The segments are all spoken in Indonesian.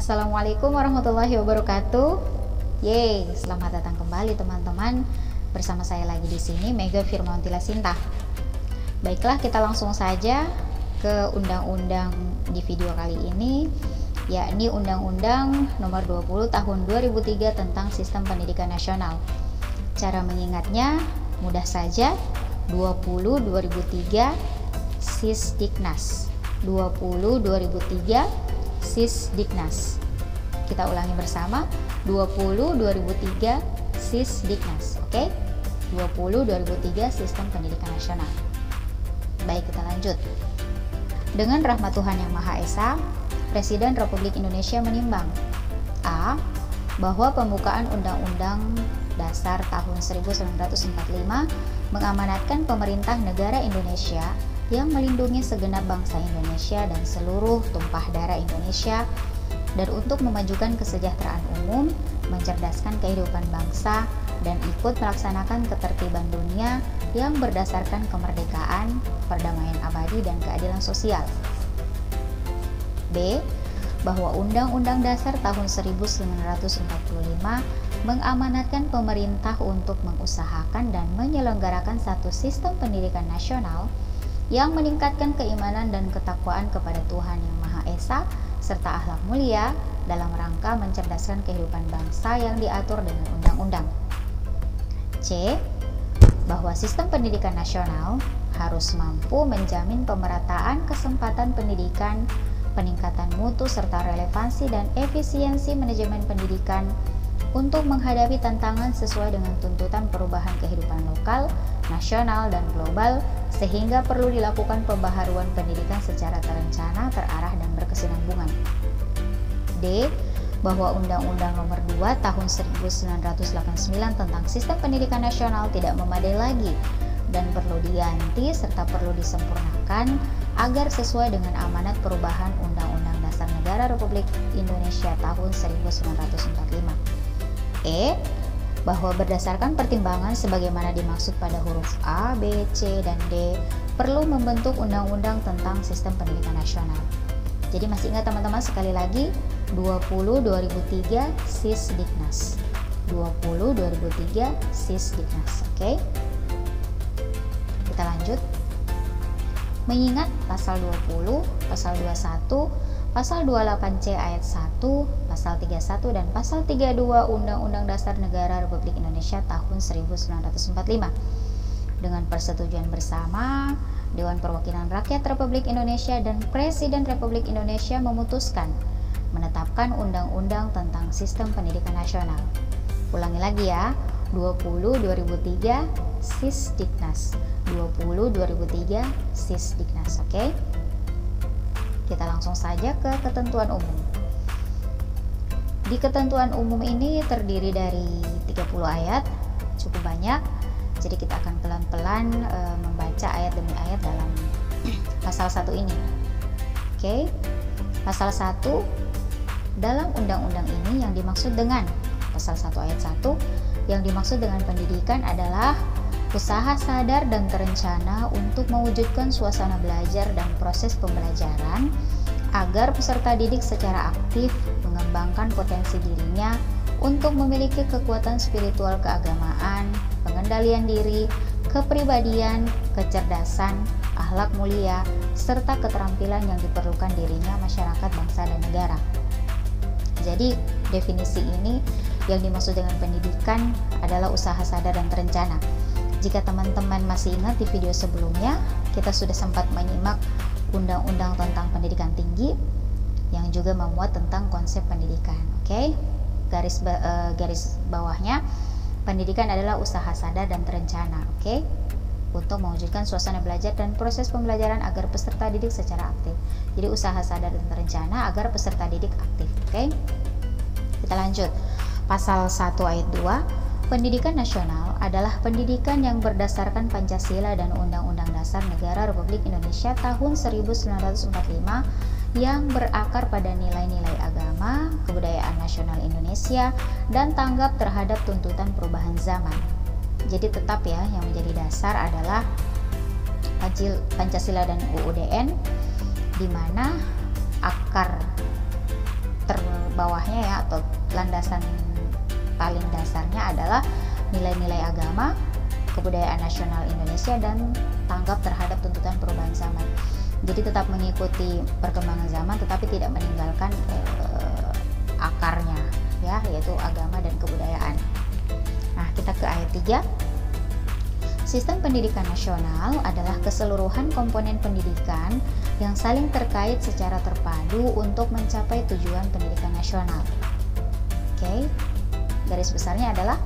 Assalamualaikum warahmatullahi wabarakatuh. Yeay, selamat datang kembali teman-teman. Bersama saya lagi di sini Mega Firmawanti Lasinta. Baiklah, kita langsung saja ke undang-undang di video kali ini, yakni Undang-Undang Nomor 20 Tahun 2003 tentang Sistem Pendidikan Nasional. Cara mengingatnya mudah saja, 20 2003 Sisdiknas. 20 2003 Sisdiknas. Kita ulangi bersama, 20 2003 Sisdiknas. Oke? 20 2003 Sistem Pendidikan Nasional. Baik, kita lanjut. Dengan rahmat Tuhan Yang Maha Esa, Presiden Republik Indonesia menimbang A. Bahwa pembukaan Undang-Undang Dasar tahun 1945 mengamanatkan pemerintah negara Indonesia yang melindungi segenap bangsa Indonesia dan seluruh tumpah darah Indonesia, dan untuk memajukan kesejahteraan umum, mencerdaskan kehidupan bangsa, dan ikut melaksanakan ketertiban dunia yang berdasarkan kemerdekaan, perdamaian abadi, dan keadilan sosial. B. Bahwa Undang-Undang Dasar tahun 1945 mengamanatkan pemerintah untuk mengusahakan dan menyelenggarakan satu sistem pendidikan nasional yang meningkatkan keimanan dan ketakwaan kepada Tuhan Yang Maha Esa serta akhlak mulia dalam rangka mencerdaskan kehidupan bangsa yang diatur dengan undang-undang. C. Bahwa sistem pendidikan nasional harus mampu menjamin pemerataan kesempatan pendidikan, peningkatan mutu serta relevansi dan efisiensi manajemen pendidikan untuk menghadapi tantangan sesuai dengan tuntutan perubahan kehidupan lokal, nasional, dan global, sehingga perlu dilakukan pembaharuan pendidikan secara terencana, terarah, dan berkesinambungan. D. Bahwa Undang-Undang Nomor 2 Tahun 1989 tentang Sistem Pendidikan Nasional tidak memadai lagi dan perlu diganti serta perlu disempurnakan agar sesuai dengan amanat perubahan Undang-Undang Dasar Negara Republik Indonesia tahun 1945. E. Bahwa berdasarkan pertimbangan sebagaimana dimaksud pada huruf A, B, C, dan D, perlu membentuk undang-undang tentang sistem pendidikan nasional. Jadi masih ingat teman-teman, sekali lagi, 20 2003 Sisdiknas. 20 2003 Sisdiknas. Oke? Kita lanjut. Mengingat pasal 20, pasal 21, pasal 28C ayat 1, pasal 31, dan pasal 32 Undang-Undang Dasar Negara Republik Indonesia tahun 1945. Dengan persetujuan bersama, Dewan Perwakilan Rakyat Republik Indonesia dan Presiden Republik Indonesia memutuskan menetapkan Undang-Undang tentang Sistem Pendidikan Nasional. Ulangi lagi ya, 20 2003 Sisdiknas. 20 2003 Sisdiknas. Oke? Kita langsung saja ke ketentuan umum. Di ketentuan umum ini terdiri dari 30 ayat, cukup banyak. Jadi kita akan pelan-pelan membaca ayat demi ayat dalam pasal 1 ini. Oke. Pasal 1, dalam undang-undang ini yang dimaksud dengan pasal 1 ayat 1, yang dimaksud dengan pendidikan adalah usaha sadar dan terencana untuk mewujudkan suasana belajar dan proses pembelajaran agar peserta didik secara aktif mengembangkan potensi dirinya untuk memiliki kekuatan spiritual keagamaan, pengendalian diri, kepribadian, kecerdasan, akhlak mulia, serta keterampilan yang diperlukan dirinya, masyarakat, bangsa, dan negara. Jadi definisi ini yang dimaksud dengan pendidikan adalah usaha sadar dan terencana. Jika teman-teman masih ingat di video sebelumnya, kita sudah sempat menyimak undang-undang tentang pendidikan tinggi yang juga memuat tentang konsep pendidikan. Oke? Garis bawahnya, pendidikan adalah usaha sadar dan terencana, oke? Untuk mewujudkan suasana belajar dan proses pembelajaran agar peserta didik secara aktif. Jadi usaha sadar dan terencana agar peserta didik aktif, oke? Kita lanjut. Pasal 1 ayat 2. Pendidikan nasional adalah pendidikan yang berdasarkan Pancasila dan Undang-Undang Dasar Negara Republik Indonesia tahun 1945 yang berakar pada nilai-nilai agama, kebudayaan nasional Indonesia, dan tanggap terhadap tuntutan perubahan zaman. Jadi tetap ya, yang menjadi dasar adalah Pancasila dan UUDN, di mana akar bawahnya ya, atau landasan paling dasarnya adalah nilai-nilai agama, kebudayaan nasional Indonesia, dan tanggap terhadap tuntutan perubahan zaman. Jadi tetap mengikuti perkembangan zaman tetapi tidak meninggalkan akarnya ya, yaitu agama dan kebudayaan. Nah, kita ke ayat 3. Sistem pendidikan nasional adalah keseluruhan komponen pendidikan yang saling terkait secara terpadu untuk mencapai tujuan pendidikan nasional. Oke, garis besarnya adalah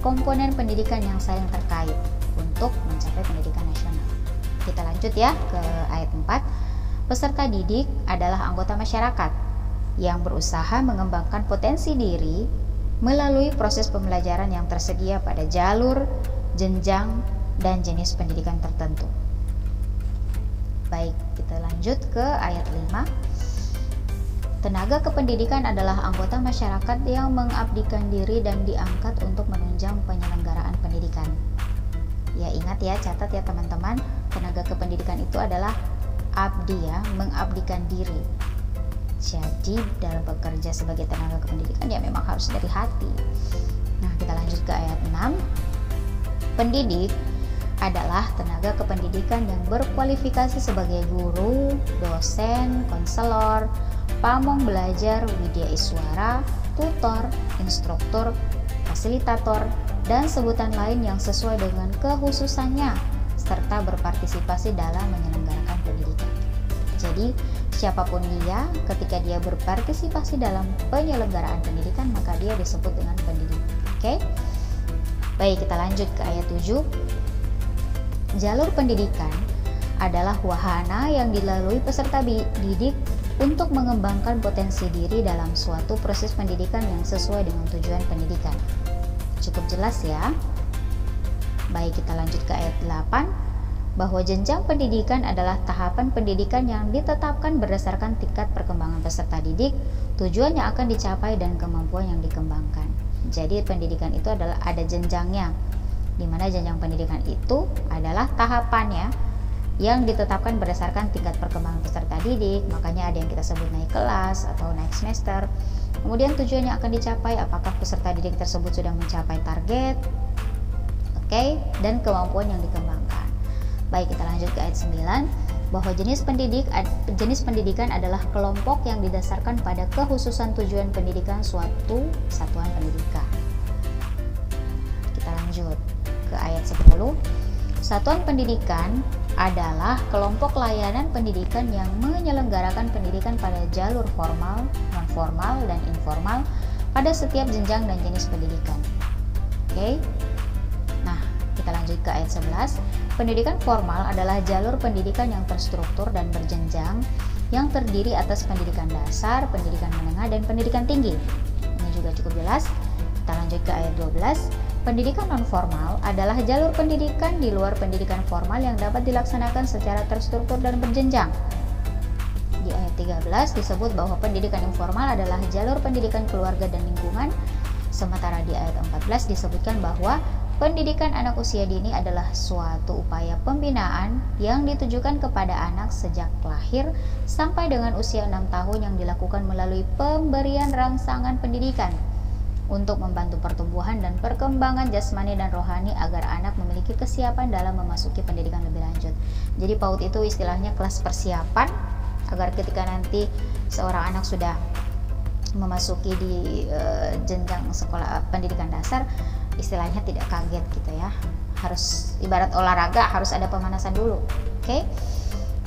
komponen pendidikan yang saling terkait untuk mencapai pendidikan nasional. Kita lanjut ya ke ayat 4. Peserta didik adalah anggota masyarakat yang berusaha mengembangkan potensi diri melalui proses pembelajaran yang tersedia pada jalur, jenjang, dan jenis pendidikan tertentu. Baik, kita lanjut ke ayat 5. Tenaga kependidikan adalah anggota masyarakat yang mengabdikan diri dan diangkat untuk menunjang penyelenggaraan pendidikan. Ya, ingat ya, catat ya teman-teman, tenaga kependidikan itu adalah abdi ya, mengabdikan diri. Jadi dalam bekerja sebagai tenaga kependidikan ya memang harus dari hati. Nah, kita lanjut ke ayat 6. Pendidik adalah tenaga kependidikan yang berkualifikasi sebagai guru, dosen, konselor, pamong belajar, widya iswara, tutor, instruktur, fasilitator, dan sebutan lain yang sesuai dengan kekhususannya, serta berpartisipasi dalam menyelenggarakan pendidikan. Jadi, siapapun dia, ketika dia berpartisipasi dalam penyelenggaraan pendidikan, maka dia disebut dengan pendidik. Oke? Baik, kita lanjut ke ayat 7. Jalur pendidikan adalah wahana yang dilalui peserta didik untuk mengembangkan potensi diri dalam suatu proses pendidikan yang sesuai dengan tujuan pendidikan. Cukup jelas ya? Baik, kita lanjut ke ayat 8. Bahwa jenjang pendidikan adalah tahapan pendidikan yang ditetapkan berdasarkan tingkat perkembangan peserta didik, tujuan yang akan dicapai, dan kemampuan yang dikembangkan. Jadi pendidikan itu adalah ada jenjangnya, di mana jenjang pendidikan itu adalah tahapannya yang ditetapkan berdasarkan tingkat perkembangan peserta didik. Makanya ada yang kita sebut naik kelas atau naik semester. Kemudian tujuannya akan dicapai, apakah peserta didik tersebut sudah mencapai target, dan kemampuan yang dikembangkan. Baik, kita lanjut ke ayat 9. Bahwa jenis pendidikan adalah kelompok yang didasarkan pada kekhususan tujuan pendidikan suatu satuan pendidikan. Kita lanjut ke ayat 10. Satuan pendidikan adalah kelompok layanan pendidikan yang menyelenggarakan pendidikan pada jalur formal, non-formal, dan informal pada setiap jenjang dan jenis pendidikan. Oke. Nah, kita lanjut ke ayat 11. Pendidikan formal adalah jalur pendidikan yang terstruktur dan berjenjang yang terdiri atas pendidikan dasar, pendidikan menengah, dan pendidikan tinggi. Ini juga cukup jelas. Kita lanjut ke ayat 12. Pendidikan non-formal adalah jalur pendidikan di luar pendidikan formal yang dapat dilaksanakan secara terstruktur dan berjenjang. Di ayat 13 disebut bahwa pendidikan informal adalah jalur pendidikan keluarga dan lingkungan, sementara di ayat 14 disebutkan bahwa pendidikan anak usia dini adalah suatu upaya pembinaan yang ditujukan kepada anak sejak lahir sampai dengan usia 6 tahun yang dilakukan melalui pemberian rangsangan pendidikan untuk membantu pertumbuhan dan perkembangan jasmani dan rohani agar anak memiliki kesiapan dalam memasuki pendidikan lebih lanjut. Jadi PAUD itu istilahnya kelas persiapan agar ketika nanti seorang anak sudah memasuki di jenjang sekolah pendidikan dasar, istilahnya tidak kaget gitu ya. Harus ibarat olahraga, harus ada pemanasan dulu. Oke.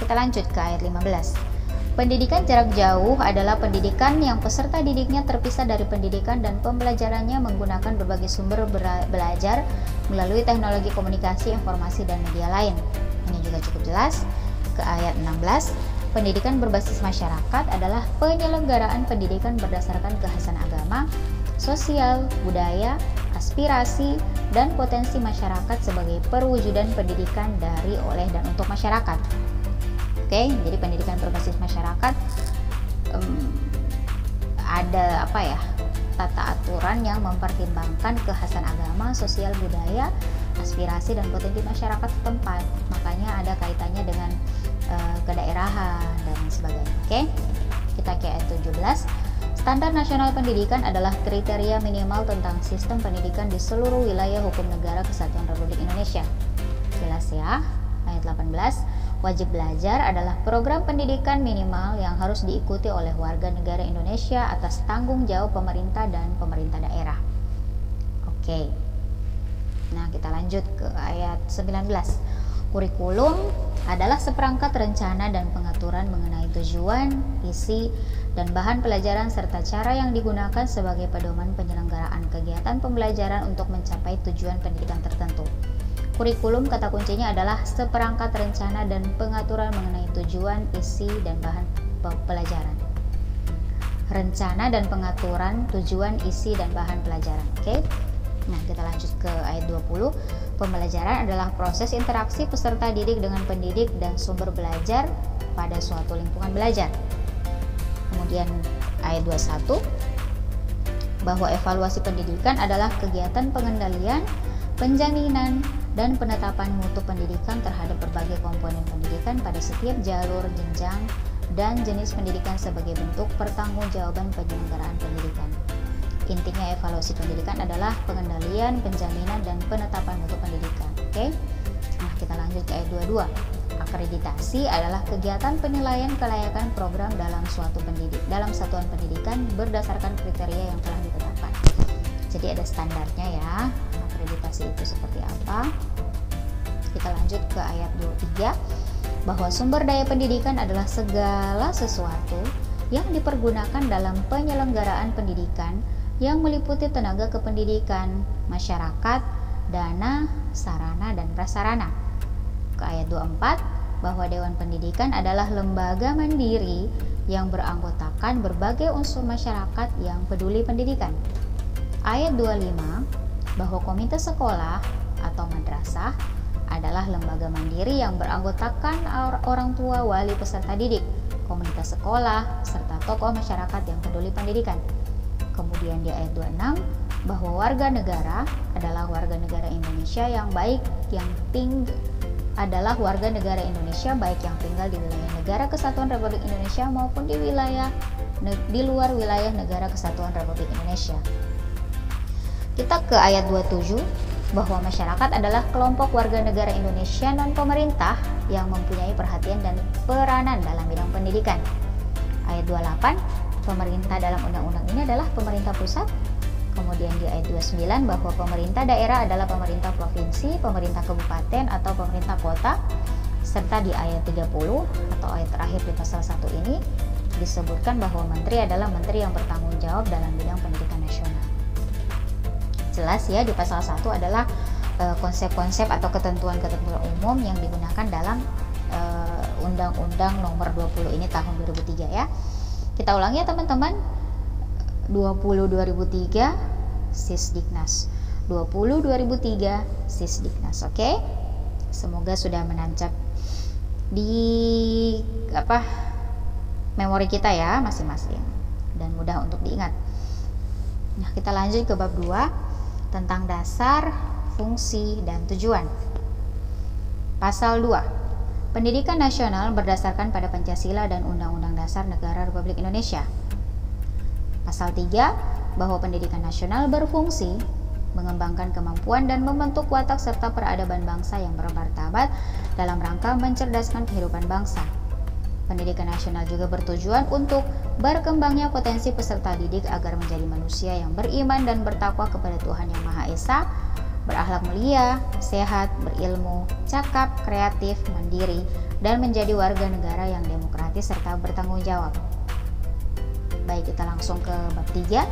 Kita lanjut ke ayat 15. Pendidikan jarak jauh adalah pendidikan yang peserta didiknya terpisah dari pendidikan dan pembelajarannya menggunakan berbagai sumber belajar melalui teknologi komunikasi, informasi, dan media lain. Ini juga cukup jelas. Ke ayat 16. Pendidikan berbasis masyarakat adalah penyelenggaraan pendidikan berdasarkan kekhasan agama, sosial, budaya, aspirasi, dan potensi masyarakat sebagai perwujudan pendidikan dari, oleh, dan untuk masyarakat. Oke, jadi pendidikan berbasis masyarakat ada tata aturan yang mempertimbangkan kekhasan agama, sosial, budaya, aspirasi, dan potensi masyarakat setempat. Makanya ada kaitannya dengan kedaerahan dan sebagainya. Oke, kita ke ayat 17. Standar Nasional Pendidikan adalah kriteria minimal tentang sistem pendidikan di seluruh wilayah hukum negara Kesatuan Republik Indonesia. Jelas ya? Ayat 18, wajib belajar adalah program pendidikan minimal yang harus diikuti oleh warga negara Indonesia atas tanggung jawab pemerintah dan pemerintah daerah. Oke. Nah, kita lanjut ke ayat 19. Kurikulum adalah seperangkat rencana dan pengaturan mengenai tujuan, isi, dan bahan pelajaran serta cara yang digunakan sebagai pedoman penyelenggaraan kegiatan pembelajaran untuk mencapai tujuan pendidikan tertentu. Kurikulum kata kuncinya adalah seperangkat rencana dan pengaturan mengenai tujuan, isi, dan bahan pelajaran. Rencana dan pengaturan tujuan, isi, dan bahan pelajaran. Oke. Nah, kita lanjut ke ayat 20. Pembelajaran adalah proses interaksi peserta didik dengan pendidik dan sumber belajar pada suatu lingkungan belajar. Kemudian ayat 21, bahwa evaluasi pendidikan adalah kegiatan pengendalian, penjaminan, dan penetapan mutu pendidikan terhadap berbagai komponen pendidikan pada setiap jalur, jenjang, dan jenis pendidikan sebagai bentuk pertanggungjawaban penyelenggaraan pendidikan. Intinya evaluasi pendidikan adalah pengendalian, penjaminan, dan penetapan mutu pendidikan. Oke. Nah, kita lanjut ke ayat 22. Akreditasi adalah kegiatan penilaian kelayakan program dalam satuan pendidikan berdasarkan kriteria yang telah ditetapkan. Jadi ada standarnya ya. Akreditasi itu seperti apa? Kita lanjut ke ayat 23, bahwa sumber daya pendidikan adalah segala sesuatu yang dipergunakan dalam penyelenggaraan pendidikan yang meliputi tenaga kependidikan, masyarakat, dana, sarana, dan prasarana. Ke ayat 24, bahwa Dewan Pendidikan adalah lembaga mandiri yang beranggotakan berbagai unsur masyarakat yang peduli pendidikan. Ayat 25, bahwa komite sekolah atau madrasah adalah lembaga mandiri yang beranggotakan orang tua, wali, peserta didik, komunitas sekolah, serta tokoh masyarakat yang peduli pendidikan. Kemudian di ayat 26, bahwa warga negara adalah warga negara Indonesia yang baik yang tinggal di wilayah negara Kesatuan Republik Indonesia maupun di luar wilayah negara Kesatuan Republik Indonesia. Kita ke ayat 27, bahwa masyarakat adalah kelompok warga negara Indonesia non-pemerintah yang mempunyai perhatian dan peranan dalam bidang pendidikan. Ayat 28, pemerintah dalam undang-undang ini adalah pemerintah pusat. Kemudian di ayat 29, bahwa pemerintah daerah adalah pemerintah provinsi, pemerintah kabupaten atau pemerintah kota. Serta di ayat 30 atau ayat terakhir di pasal 1 ini disebutkan bahwa menteri adalah menteri yang bertanggung jawab dalam bidang pendidikan nasional. Jelas ya, di pasal 1 adalah konsep-konsep atau ketentuan-ketentuan umum yang digunakan dalam Undang-Undang Nomor 20 ini tahun 2003 ya. Kita ulangi ya teman-teman. 20/2003 Sisdiknas. 20/2003 Sisdiknas. Oke. Semoga sudah menancap di memori kita ya masing-masing dan mudah untuk diingat. Nah, kita lanjut ke bab 2 tentang dasar, fungsi, dan tujuan. Pasal 2. Pendidikan nasional berdasarkan pada Pancasila dan Undang-Undang Dasar Negara Republik Indonesia. Pasal 3. Bahwa pendidikan nasional berfungsi mengembangkan kemampuan dan membentuk watak serta peradaban bangsa yang bermartabat dalam rangka mencerdaskan kehidupan bangsa. Pendidikan nasional juga bertujuan untuk berkembangnya potensi peserta didik agar menjadi manusia yang beriman dan bertakwa kepada Tuhan Yang Maha Esa, berakhlak mulia, sehat, berilmu, cakap, kreatif, mandiri, dan menjadi warga negara yang demokratis serta bertanggung jawab. Baik, kita langsung ke bab 3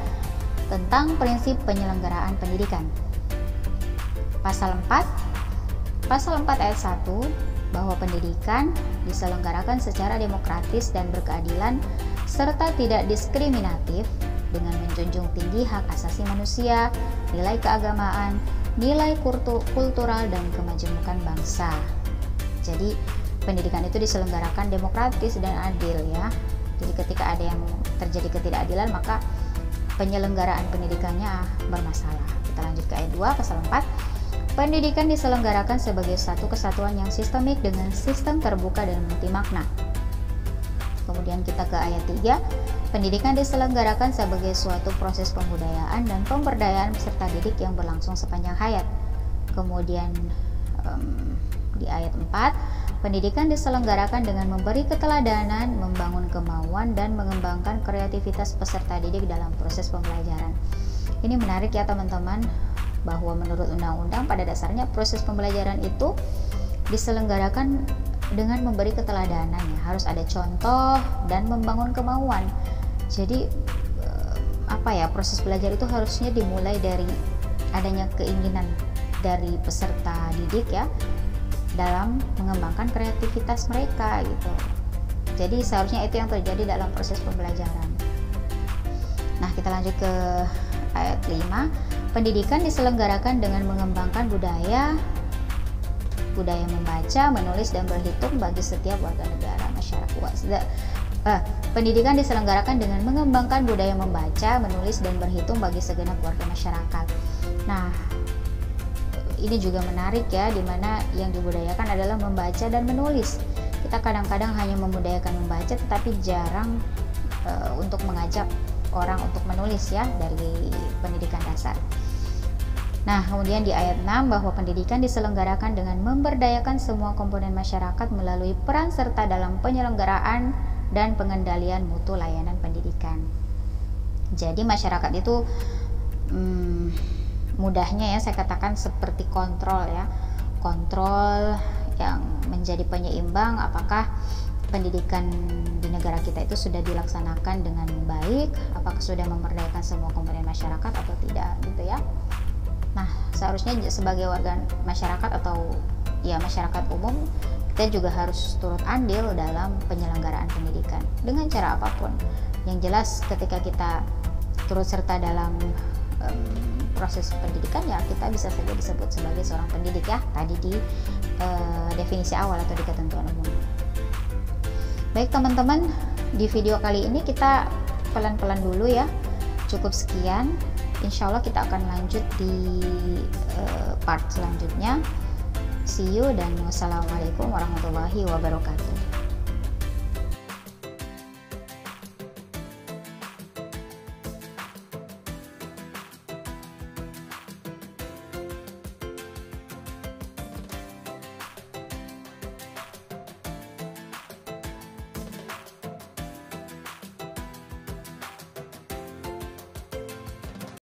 tentang prinsip penyelenggaraan pendidikan. Pasal 4 ayat 1, bahwa pendidikan diselenggarakan secara demokratis dan berkeadilan serta tidak diskriminatif dengan menjunjung tinggi hak asasi manusia, nilai keagamaan, nilai kultural, dan kemajemukan bangsa. Jadi pendidikan itu diselenggarakan demokratis dan adil ya. Jadi ketika ada yang terjadi ketidakadilan maka penyelenggaraan pendidikannya bermasalah. Kita lanjut ke ayat 2 pasal 4. Pendidikan diselenggarakan sebagai satu kesatuan yang sistemik dengan sistem terbuka dan multimakna. Kemudian kita ke ayat 3. Pendidikan diselenggarakan sebagai suatu proses pembudayaan dan pemberdayaan peserta didik yang berlangsung sepanjang hayat. Kemudian di ayat 4, pendidikan diselenggarakan dengan memberi keteladanan, membangun kemauan, dan mengembangkan kreativitas peserta didik dalam proses pembelajaran. Ini menarik ya teman-teman, bahwa menurut undang-undang pada dasarnya proses pembelajaran itu diselenggarakan dengan memberi keteladanan, ya. Harus ada contoh dan membangun kemauan. Jadi proses belajar itu harusnya dimulai dari adanya keinginan dari peserta didik ya dalam mengembangkan kreativitas mereka gitu. Jadi seharusnya itu yang terjadi dalam proses pembelajaran. Nah, kita lanjut ke ayat 5. Pendidikan diselenggarakan dengan mengembangkan budaya membaca, menulis, dan berhitung bagi setiap warga negara masyarakat. Pendidikan diselenggarakan dengan mengembangkan budaya membaca, menulis, dan berhitung bagi segenap warga masyarakat. Nah, ini juga menarik ya, dimana yang dibudayakan adalah membaca dan menulis. Kita kadang-kadang hanya membudayakan membaca, tetapi jarang untuk mengajak orang untuk menulis ya dari pendidikan dasar. Nah, kemudian di ayat 6 bahwa pendidikan diselenggarakan dengan memberdayakan semua komponen masyarakat melalui peran serta dalam penyelenggaraan dan pengendalian mutu layanan pendidikan. Jadi masyarakat itu mudahnya ya saya katakan seperti kontrol ya. Kontrol yang menjadi penyeimbang apakah pendidikan di negara kita itu sudah dilaksanakan dengan baik, apakah sudah memberdayakan semua komponen masyarakat atau tidak gitu ya. Nah, seharusnya sebagai warga masyarakat atau ya masyarakat umum, kita juga harus turut andil dalam penyelenggaraan pendidikan dengan cara apapun. Yang jelas ketika kita turut serta dalam proses pendidikan ya kita bisa saja disebut sebagai seorang pendidik ya, tadi di definisi awal atau di ketentuan umum. Baik teman-teman, di video kali ini kita pelan-pelan dulu ya, cukup sekian. Insya Allah kita akan lanjut di part selanjutnya. See you dan wassalamualaikum warahmatullahi wabarakatuh.